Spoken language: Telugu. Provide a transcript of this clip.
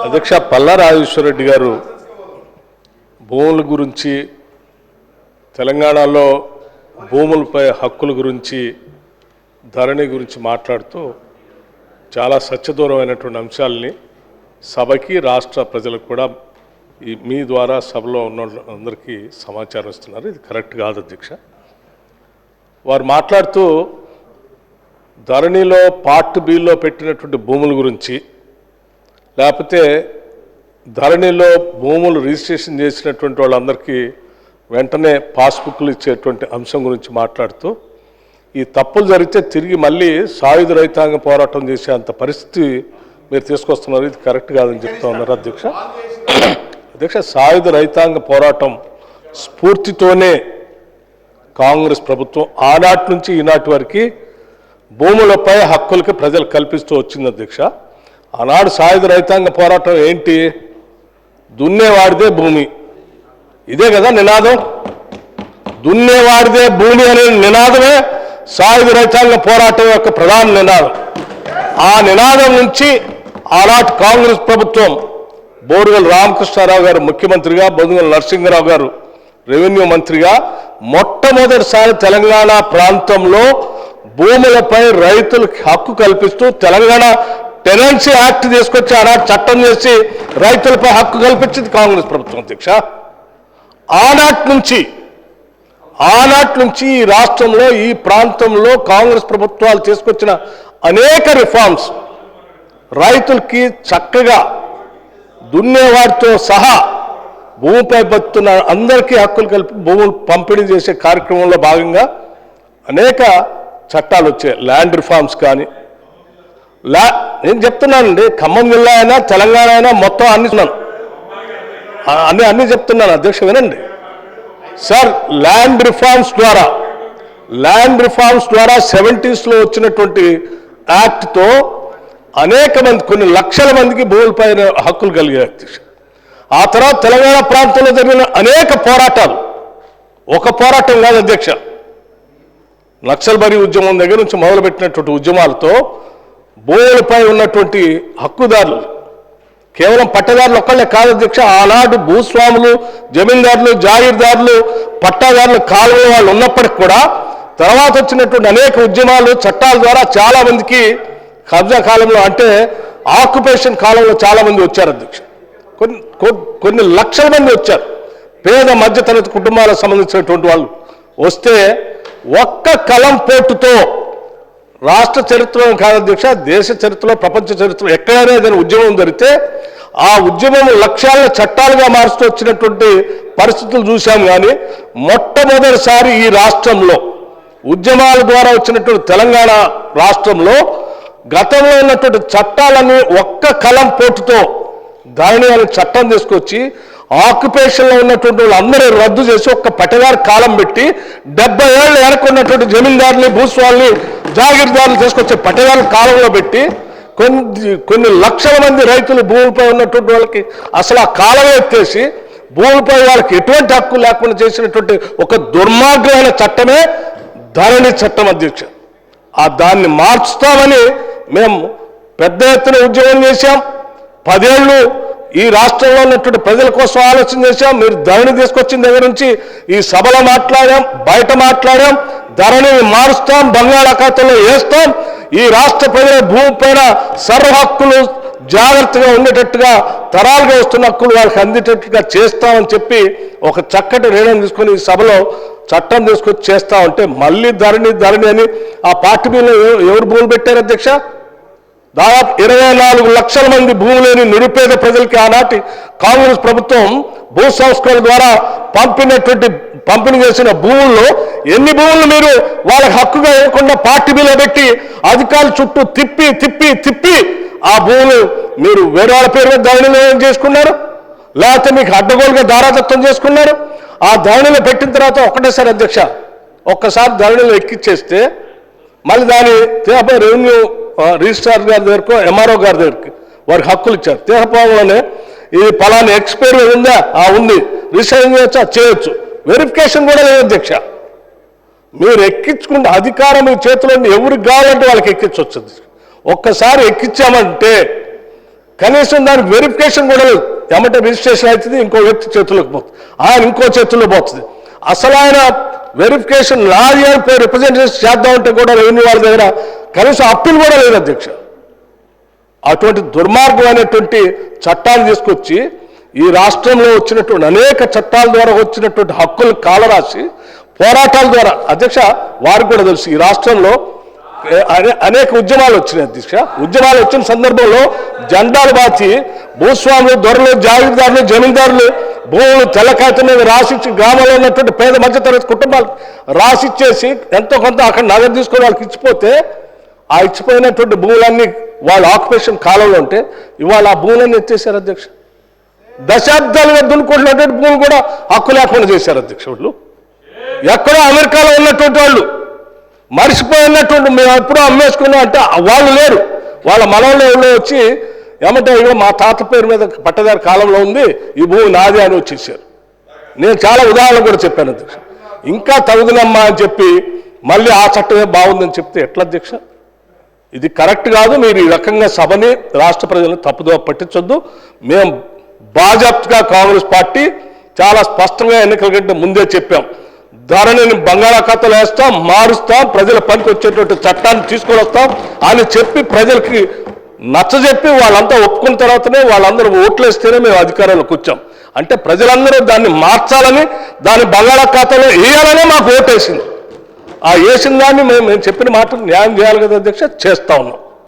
అధ్యక్ష పల్లా రాజేశ్వరరెడ్డి గారు భూముల గురించి తెలంగాణలో భూములపై హక్కుల గురించి ధరణి గురించి మాట్లాడుతూ చాలా సత్యదూరమైనటువంటి అంశాలని సభకి రాష్ట్ర ప్రజలకు కూడా మీ ద్వారా సభలో ఉన్న అందరికీ సమాచారం ఇస్తున్నారు. ఇది కరెక్ట్ కాదు అధ్యక్ష. వారు మాట్లాడుతూ ధరణిలో పార్ట్ బిలో పెట్టినటువంటి భూముల గురించి లేకపోతే ధరణిలో భూములు రిజిస్ట్రేషన్ చేసినటువంటి వాళ్ళందరికీ వెంటనే పాస్బుక్లు ఇచ్చేటువంటి అంశం గురించి మాట్లాడుతూ ఈ తప్పులు జరిగితే తిరిగి మళ్ళీ సాయుధ రైతాంగ పోరాటం చేసే అంత పరిస్థితి మీరు తీసుకొస్తున్నారు. ఇది కరెక్ట్ కాదని చెప్తా ఉన్నారు అధ్యక్ష. అధ్యక్ష, సాయుధ రైతాంగ పోరాటం స్ఫూర్తితోనే కాంగ్రెస్ ప్రభుత్వం ఆనాటి నుంచి ఈనాటి వరకు భూములపై హక్కులకి ప్రజలు కల్పిస్తూ వచ్చింది అధ్యక్ష. ఆనాడు సాయుధ రైతాంగ పోరాటం ఏంటి? దున్నేవాడిదే భూమి, ఇదే కదా నినాదం. దున్నేవాడిదే భూమి అనే నినాదమే సాయుధ రైతాంగ పోరాటం యొక్క ప్రధాన నినాదం. ఆ నినాదం నుంచి ఆనాటి కాంగ్రెస్ ప్రభుత్వం బోడుగల రామకృష్ణారావు గారు ముఖ్యమంత్రిగా, బొదుగల నరసింహరావు గారు రెవెన్యూ మంత్రిగా మొట్టమొదటిసారి తెలంగాణ ప్రాంతంలో భూములపై రైతులకు హక్కు కల్పిస్తూ తెలంగాణ టెనెన్సీ యాక్ట్ తీసుకొచ్చి ఆనాడు చట్టం చేసి రైతులపై హక్కు కల్పించింది కాంగ్రెస్ ప్రభుత్వం అధ్యక్ష. ఆనాటి నుంచి ఈ రాష్ట్రంలో ఈ ప్రాంతంలో కాంగ్రెస్ ప్రభుత్వాలు తీసుకొచ్చిన అనేక రిఫార్మ్స్ రైతులకి చక్కగా దున్నేవాడితో సహా భూమిపై బతున్న అందరికీ హక్కులు కలిపి భూములు పంపిణీ చేసే కార్యక్రమంలో భాగంగా అనేక చట్టాలు వచ్చాయి. ల్యాండ్ రిఫార్మ్స్ కానీ నేను చెప్తున్నానండి, ఖమ్మం జిల్లా అయినా తెలంగాణ అయినా మొత్తం అన్ని చెప్తున్నాను అధ్యక్ష, వినండి సార్. ల్యాండ్ రిఫార్మ్స్ ద్వారా 70s వచ్చినటువంటి యాక్ట్తో అనేక మంది, కొన్ని లక్షల మందికి భూములపైన హక్కులు కలిగాయి అధ్యక్ష. ఆ తర్వాత తెలంగాణ ప్రాంతంలో జరిగిన అనేక పోరాటాలు, ఒక పోరాటం కాదు అధ్యక్ష, నక్సల్బరీ ఉద్యమం దగ్గర నుంచి మొదలుపెట్టినటువంటి ఉద్యమాలతో భూములపై ఉన్నటువంటి హక్కుదారులు కేవలం పట్టదారులు ఒక్కళ్ళే కాదు అధ్యక్ష. ఆనాడు భూస్వాములు, జమీందారులు, జాగీర్దారులు, పట్టాదారులు, కాలువల వాళ్ళు ఉన్నప్పటికి కూడా తర్వాత వచ్చినటువంటి అనేక ఉద్యమాలు, చట్టాల ద్వారా చాలామందికి కబ్జా కాలంలో అంటే ఆక్యుపేషన్ కాలంలో చాలామంది వచ్చారు అధ్యక్ష. కొన్ని లక్షల మంది వచ్చారు. పేద మధ్యతరగతి కుటుంబాలకు సంబంధించినటువంటి వాళ్ళు వస్తే ఒక్క కలం పోటుతో రాష్ట్ర చరిత్రలో కాదు అధ్యక్ష, దేశ చరిత్రలో, ప్రపంచ చరిత్రలో ఎక్కడైనా ఏదైనా ఉద్యమం జరిగితే ఆ ఉద్యమం లక్ష్యాలను చట్టాలుగా మారుస్తూ వచ్చినటువంటి పరిస్థితులు చూశాం. కానీ మొట్టమొదటిసారి ఈ రాష్ట్రంలో ఉద్యమాల ద్వారా వచ్చినటువంటి తెలంగాణ రాష్ట్రంలో గతంలో ఉన్నటువంటి చట్టాలని ఒక్క కలం పోటుతో ధరణి అనే చట్టం తీసుకొచ్చి ఆక్యుపేషన్లో ఉన్నటువంటి వాళ్ళందరూ రద్దు చేసి ఒక్క పట్టదారు కాలం పెట్టి 70 ఏళ్ళు వెనక్కున్నటువంటి జమీందారుని, భూస్వాముల్ని, జాగీర్దారులు తీసుకొచ్చే పట్టదారు కాలంలో పెట్టి కొన్ని లక్షల మంది రైతులు భూమిపై ఉన్నటువంటి వాళ్ళకి అసలు ఆ కాలం ఎత్తేసి భూమిపై వాళ్ళకి ఎటువంటి హక్కు లేకుండా చేసినటువంటి ఒక దుర్మార్గమైన చట్టమే ధరణి చట్టం అధ్యక్ష. దాన్ని మార్చుతామని మేము పెద్ద ఎత్తున ఉద్యమం చేశాం. 10 ఏళ్ళు ఈ రాష్ట్రంలో ఉన్నటువంటి ప్రజల కోసం ఆలోచన చేశాం. మీరు ధరణి తీసుకొచ్చిన దగ్గర నుంచి ఈ సభలో మాట్లాడాం, బయట మాట్లాడాం. ధరణిని మారుస్తాం, బంగాళాఖాతంలో వేస్తాం. ఈ రాష్ట్ర ప్రజల భూమి పైన సర్వ హక్కులు జాగ్రత్తగా ఉండేటట్టుగా, తరాలుగా వస్తున్న హక్కులు వాళ్ళకి అందేటట్టుగా చేస్తామని చెప్పి ఒక చక్కటి నిర్ణయం తీసుకొని ఈ సభలో చట్టం తీసుకొచ్చి చేస్తామంటే మళ్ళీ ధరణి అని ఆ పార్టీ మీద ఎవరు భూములు పెట్టారు అధ్యక్ష? దాదాపు 24 లక్షల మంది భూమి లేని నిరుపేద ప్రజలకి ఆనాటి కాంగ్రెస్ ప్రభుత్వం భూ సంస్కరణ ద్వారా పంపిణీ చేసిన భూముల్లో ఎన్ని భూములు మీరు వాళ్ళకి హక్కుగా ఇవ్వకుండా పార్టీ బిలో పెట్టి అధికారుల చుట్టూ తిప్పి ఆ భూములు మీరు వేరే వాళ్ళ పేరు మీద ధరణిలో చేసుకున్నారు, లేకపోతే మీకు అడ్డగోలుగా దారాదత్తం చేసుకున్నారు. ఆ ధరణిలో పెట్టిన తర్వాత ఒకటేసారి అధ్యక్ష, ఒక్కసారి ధరణిలో ఎక్కిచ్చేస్తే మళ్ళీ దాని రెవెన్యూ రిజిస్ట్రార్ గారి దగ్గరకు, ఎంఆర్ఓ గారి దగ్గరికి వారికి హక్కులు ఇచ్చారు. తీరపోవడంలోనే ఇది ఫలానా ఎక్స్పైరీ ఉందా? ఉంది. రిజిస్ట్రేషన్ చేయొచ్చా? చేయొచ్చు. వెరిఫికేషన్ కూడా లేదు అధ్యక్ష. మీరు ఎక్కించుకుంటే అధికారం మీ చేతిలో ఎవరికి కావాలంటే వాళ్ళకి ఎక్కించవచ్చు. ఒక్కసారి ఎక్కించామంటే కనీసం దానికి వెరిఫికేషన్ కూడా లేదు. ఏమంటే రిజిస్ట్రేషన్ అవుతుంది, ఇంకో వ్యక్తి చేతుల్లోకి పోతుంది, ఆయన ఇంకో చేతుల్లో పోతుంది. అసలు ఆయన వెరిఫికేషన్ నాది అని పోయి రిప్రజెంటేషన్ చేద్దామంటే కూడా రెవెన్యూ వాళ్ళ దగ్గర కనీసం అప్పీల్ కూడా లేదు అధ్యక్ష. అటువంటి దుర్మార్గమైనటువంటి చట్టాలు తీసుకొచ్చి ఈ రాష్ట్రంలో వచ్చినటువంటి అనేక చట్టాల ద్వారా వచ్చినటువంటి హక్కులు కాలరాసి పోరాటాల ద్వారా అధ్యక్ష వారికి కూడా తెలుసు ఈ రాష్ట్రంలో అనేక ఉద్యమాలు వచ్చినాయి అధ్యక్ష. ఉద్యమాలు వచ్చిన సందర్భంలో జెండాలు బాచి భూస్వాములు, దొరలు, జాగీర్దారులు, జమీందారులు భూములు తెల్ల కాగితం మీద రాసిచ్చి గ్రామంలో ఉన్నటువంటి పేద మధ్యతరగతి కుటుంబాలు రాసిచ్చేసి ఎంతో కొంత అక్కడ నగదు తీసుకొని వాళ్ళకి ఇచ్చిపోతే ఆ ఇచ్చిపోయినటువంటి భూములన్నీ వాళ్ళ ఆక్యుపేషన్ కాలంలో ఉంటే ఇవాళ ఆ భూములన్నీ ఎత్తేసారు అధ్యక్ష. దశాబ్దాలుగా దున్నుకుంటున్నటువంటి భూములు కూడా హక్కు లేకుండా చేశారు అధ్యక్ష. వాళ్ళు ఎక్కడో అమెరికాలో ఉన్నటువంటి వాళ్ళు మరిచిపోయినటువంటి మేము ఎప్పుడో అమ్మేసుకున్నాం అంటే వాళ్ళు లేరు. వాళ్ళ మనవళ్ళు ఎవరో వచ్చి ఏమంటే ఇక మా తాత పేరు మీద పట్టదారి కాలంలో ఉంది, ఈ భూమి నాది అని వచ్చేసారు. నేను చాలా ఉదాహరణలు కూడా చెప్పాను అధ్యక్ష. ఇంకా తగుదనమ్మా అని చెప్పి మళ్ళీ ఆ చట్టమే బాగుందని చెప్తే ఎట్లా అధ్యక్ష? ఇది కరెక్ట్ కాదు. మీరు ఈ రకంగా సభని రాష్ట్ర ప్రజలను తప్పుదోవ పట్టించొద్దు. మేము బాజాప్తుగా కాంగ్రెస్ పార్టీ చాలా స్పష్టంగా ఎన్నికల కంటే ముందే చెప్పాం, ధరని బంగాళాఖాతాలో వేస్తాం, మారుస్తాం, ప్రజల పనికి వచ్చేటువంటి చట్టాన్ని తీసుకొని వస్తాం అని చెప్పి ప్రజలకి నచ్చజెప్పి వాళ్ళంతా ఒప్పుకున్న తర్వాతనే వాళ్ళందరూ ఓట్లు వేస్తేనే మేము అధికారంలోకి వచ్చాం. అంటే ప్రజలందరూ దాన్ని మార్చాలని, దాన్ని బంగాళాఖాతాలో వేయాలనే మాకు ఓటేసింది. ఆ వేసిన దాన్ని మేము చెప్పిన మాట న్యాయం చేయాలి కదా అధ్యక్ష, చేస్తా ఉన్నాం.